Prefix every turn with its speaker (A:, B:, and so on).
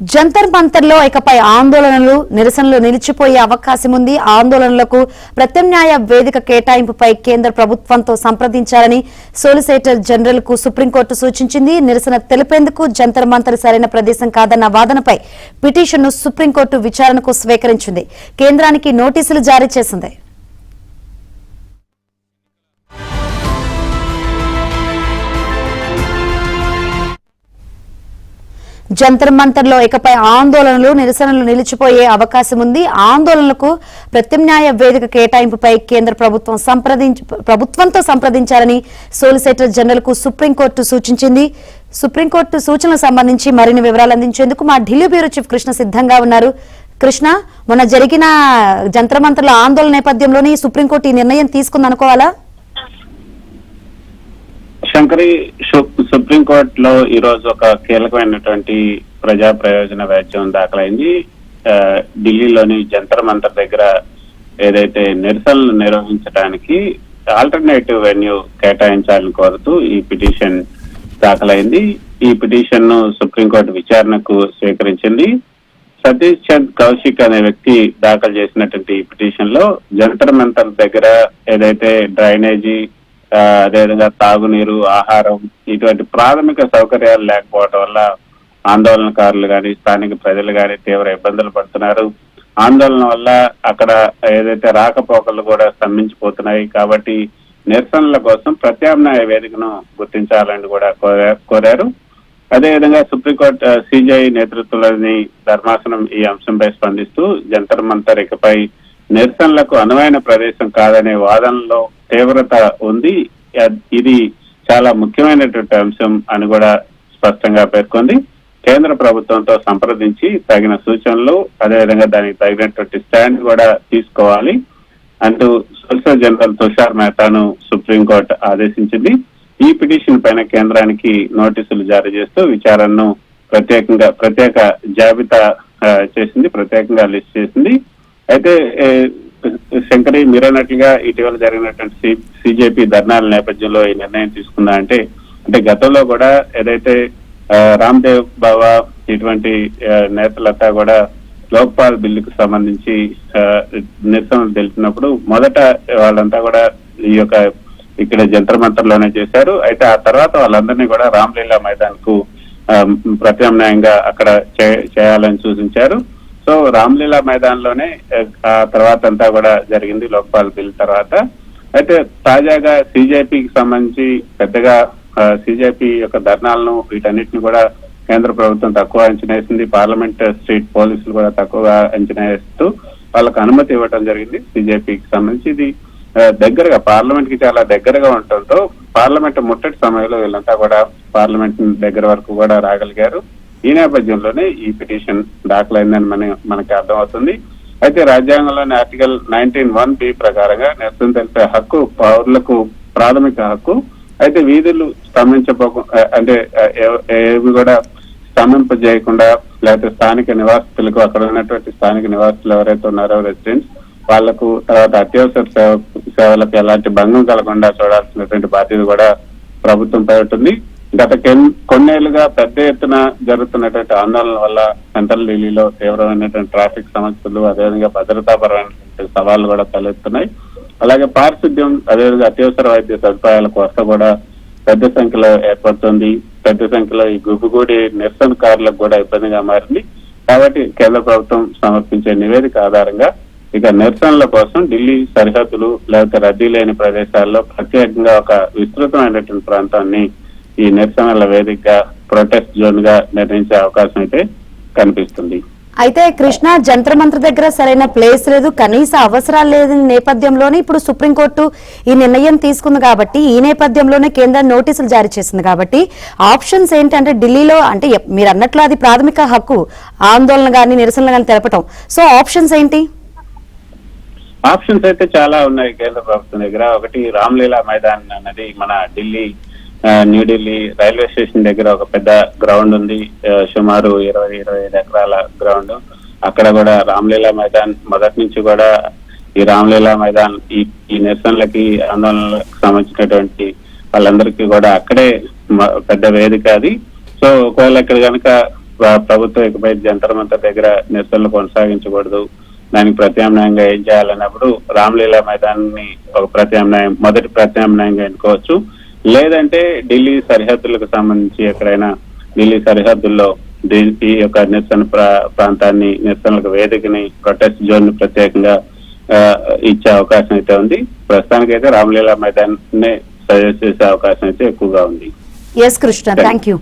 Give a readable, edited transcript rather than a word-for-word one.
A: జంతర్ మంతర్ లో ఇకపై ఆందోళనలు నిరసనలు నిలిచిపోయే అవకాశం ఉంది. ఆందోళనలకు ప్రత్యామ్నాయ వేదిక కేటాయింపుపై కేంద్ర ప్రభుత్వంతో సంప్రదించాలని సోలిసిటర్ జనరల్ కు సుప్రీంకోర్టు సూచించింది. నిరసన తెలిపేందుకు జంతర్ మంతర్ సరైన ప్రదేశం కాదన్న వాదనపై పిటిషన్ను సుప్రీంకోర్టు విచారణకు స్వీకరించింది. కేంద్రానికి నోటీసులు జారీ చేసింది. జంతర్ మంతర్ లో ఇకపై ఆందోళనలు నిరసనలు నిలిచిపోయే అవకాశం ఉంది. ఆందోళనలకు ప్రత్యామ్నాయ వేదిక కేటాయింపుపై కేంద్ర ప్రభుత్వంతో సంప్రదించాలని సోలిసిటర్ జనరల్ కు సుప్రీంకోర్టు సూచించింది. సుప్రీంకోర్టు సూచనలకు సంబంధించి మరిన్ని వివరాలు అందించేందుకు మా ఢిల్లీ బ్యూరో చీఫ్ కృష్ణ సిద్ధంగా ఉన్నారు. కృష్ణ, మొన్న జరిగిన జంతర్ మంతర్ల ఆందోళన నేపథ్యంలోనే సుప్రీంకోర్టు ఈ నిర్ణయం తీసుకుందనుకోవాలా?
B: శంకరి, సుప్రీంకోర్టులో ఈ రోజు ఒక కీలకమైనటువంటి ప్రజా ప్రయోజన వ్యాజ్యం దాఖలైంది. ఢిల్లీలోని జంతర్ మంతర్ దగ్గర ఏదైతే నిరసనలు నిర్వహించడానికి ఆల్టర్నేటివ్ వెన్యూ కేటాయించాలని కోరుతూ ఈ పిటిషన్ దాఖలైంది. ఈ పిటిషన్ ను సుప్రీంకోర్టు విచారణకు స్వీకరించింది. సతీష్ చంద్ కౌశిక్ అనే వ్యక్తి దాఖలు చేసినటువంటి ఈ పిటిషన్ లో జంతర్ మంతర్ దగ్గర ఏదైతే డ్రైనేజీ, అదేవిధంగా తాగునీరు, ఆహారం ఇటువంటి ప్రాథమిక సౌకర్యాలు లేకపోవడం వల్ల ఆందోళనకారులు కానీ స్థానిక ప్రజలు కానీ తీవ్ర ఇబ్బందులు పడుతున్నారు. ఆందోళన వల్ల అక్కడ ఏదైతే రాకపోకలు కూడా స్తంభించిపోతున్నాయి. కాబట్టి నిరసనల కోసం ప్రత్యామ్నాయ వేదికను గుర్తించాలని కూడా కోరారు. అదేవిధంగా సుప్రీంకోర్టు సిజేఐ నేతృత్వంలోని ధర్మాసనం ఈ అంశంపై స్పందిస్తూ జంతర్ మంతర్ ఇకపై నిరసనలకు అనువైన ప్రదేశం కాదనే వాదనలో తీవ్రత ఉంది, ఇది చాలా ముఖ్యమైనటువంటి అంశం అని కూడా స్పష్టంగా పేర్కొంది. కేంద్ర ప్రభుత్వంతో సంప్రదించి తగిన సూచనలు, అదేవిధంగా దానికి తగినటువంటి స్టాండ్ కూడా తీసుకోవాలి అంటూ సోలిసిటర్ జనరల్ తుషార్ మెహతాను సుప్రీంకోర్టు ఆదేశించింది. ఈ పిటిషన్ పైన కేంద్రానికి నోటీసులు జారీ చేస్తూ విచారణను ప్రత్యేక జాబితా చేసింది, ప్రత్యేకంగా లిస్ట్ చేసింది. అయితే శంకరి, మీరన్నట్లుగా ఇటీవల జరిగినటువంటి సిజేపీ ధర్నాల నేపథ్యంలో ఈ నిర్ణయం తీసుకుందా అంటే గతంలో కూడా ఏదైతే రామ్దేవ్ బాబా ఇటువంటి నేతలంతా కూడా లోక్పాల్ బిల్లుకు సంబంధించి నిరసనలు తెలిపినప్పుడు మొదట వాళ్ళంతా కూడా ఈ యొక్క ఇక్కడ జంతర్ మంతర్ లోనే చేశారు. అయితే ఆ తర్వాత వాళ్ళందరినీ కూడా రామ్లీలా మైదాన్ కు ప్రత్యామ్నాయంగా అక్కడ చేయాలని సూచించారు. సో రామ్లీలా మైదాన్ లోనే ఆ తర్వాత అంతా కూడా జరిగింది లోక్పాల్ బిల్ తర్వాత. అయితే తాజాగా సిజేపీకి సంబంధించి పెద్దగా సిజేపీ యొక్క ధర్నాలను వీటన్నిటిని కూడా కేంద్ర ప్రభుత్వం తక్కువ అంచనా వేసింది. పార్లమెంట్ స్ట్రీట్ పోలీసులు కూడా తక్కువగా అంచనా వేస్తూ వాళ్ళకు అనుమతి ఇవ్వడం జరిగింది. సిజేపీకి సంబంధించి ఇది దగ్గరగా పార్లమెంట్ కి చాలా దగ్గరగా ఉండటంతో పార్లమెంట్ ముట్టడి సమయంలో వీళ్ళంతా కూడా పార్లమెంట్ దగ్గర వరకు కూడా రాగలిగారు. ఈ నేపథ్యంలోనే ఈ పిటిషన్ దాఖలైందని మనకి అర్థమవుతుంది. అయితే రాజ్యాంగంలోని ఆర్టికల్ 19(1)(b) ప్రకారంగా నిరసన తెలిపే హక్కు పౌరులకు ప్రాథమిక హక్కు. అయితే వీధులు అంటే ఏవి కూడా స్తంభింపజేయకుండా, లేకపోతే స్థానిక నివాసితులకు, అక్కడ ఉన్నటువంటి స్థానిక నివాసితులు ఎవరైతే ఉన్నారో రెసిడెంట్స్ వాళ్లకు, తర్వాత అత్యవసర సేవలకు ఎలాంటి భంగం కలగకుండా చూడాల్సినటువంటి బాధ్యత కూడా ప్రభుత్వంపై ఉంటుంది. గత కొన్నేళ్లుగా పెద్ద ఎత్తున జరుగుతున్నటువంటి ఆందోళన వల్ల సెంట్రల్ ఢిల్లీలో తీవ్రమైనటువంటి ట్రాఫిక్ సమస్యలు, అదేవిధంగా భద్రతాపరమైనటువంటి సవాళ్లు కూడా తలెత్తున్నాయి. అలాగే పారిశుద్ధ్యం, అదేవిధంగా అత్యవసర వైద్య సదుపాయాల కొరత కూడా పెద్ద సంఖ్యలో ఏర్పడుతుంది. పెద్ద సంఖ్యలో ఈ గుబుగూడి నిరసనకారులకు కూడా ఇబ్బందిగా మారింది. కాబట్టి కేంద్ర ప్రభుత్వం సమర్పించే నివేదిక ఆధారంగా ఇక నిరసనల కోసం ఢిల్లీ సరిహద్దులు లేకపోతే రద్దీ లేని ప్రదేశాల్లో ప్రత్యేకంగా ఒక విస్తృతమైనటువంటి ప్రాంతాన్ని ఈ నిరసనల వేదికగా, ప్రొటెస్ట్ జోన్ గా నిర్ణయించే అవకాశం అయితే కనిపిస్తుంది.
A: అయితే కృష్ణ, జంతర్ మంతర్ దగ్గర సరైన ప్లేస్ లేదు, కనీస అవసరాలు లేని నేపథ్యంలోనే ఇప్పుడు సుప్రీంకోర్టు ఈ నిర్ణయం తీసుకుంది. కాబట్టి ఈ నేపథ్యంలోనే కేంద్రం నోటీసులు జారీ చేసింది. కాబట్టి ఆప్షన్స్ ఏంటంటే ఢిల్లీలో, అంటే మీరు అన్నట్లు అది ప్రాథమిక హక్కు ఆందోళన గానీ నిరసనలు గానీ తెలపటం. సో ఆప్షన్స్ ఏంటి?
B: ఆప్షన్స్ అయితే చాలా ఉన్నాయి కేంద్ర ప్రభుత్వం దగ్గర. ఒకటి రామ్లీలా మైదాన్ అన్నది మన న్యూఢిల్లీ రైల్వే స్టేషన్ దగ్గర ఒక పెద్ద గ్రౌండ్ ఉంది, సుమారు 20-25 ఎకరాల గ్రౌండ్. అక్కడ కూడా రామ్లీలా మైదాన్ మొదటి నుంచి కూడా ఈ రామ్లీలా మైదాన్ ఈ నిరసనలకి, ఆందోళనలకు సంబంధించినటువంటి వాళ్ళందరికీ కూడా అక్కడే పెద్ద వేదిక అది. సో ఒకవేళ ఇక్కడ కనుక ప్రభుత్వం ఇకపై జంతర్ మంతర్ దగ్గర నిరసనలు కొనసాగించకూడదు, దానికి ప్రత్యామ్నాయంగా ఏం చేయాలన్నప్పుడు రామ్లీలా మైదానాన్ని ఒక మొదటి ప్రత్యామ్నాయంగా ఎన్నుకోవచ్చు. లేదంటే ఢిల్లీ సరిహద్దులకు సంబంధించి ఎక్కడైనా ఢిల్లీ సరిహద్దుల్లో ఈ యొక్క నిరసన ప్రాంతాన్ని, నిరసనలకు వేదికని, ప్రొటెస్ట్ జోన్ ని ప్రత్యేకంగా ఇచ్చే అవకాశం అయితే ఉంది. ప్రస్తుతానికైతే రామ్లీలా మైదానాన్ని సజెస్ట్ చేసే అవకాశం అయితే ఎక్కువగా ఉంది.
A: Yes Krishna, thank you.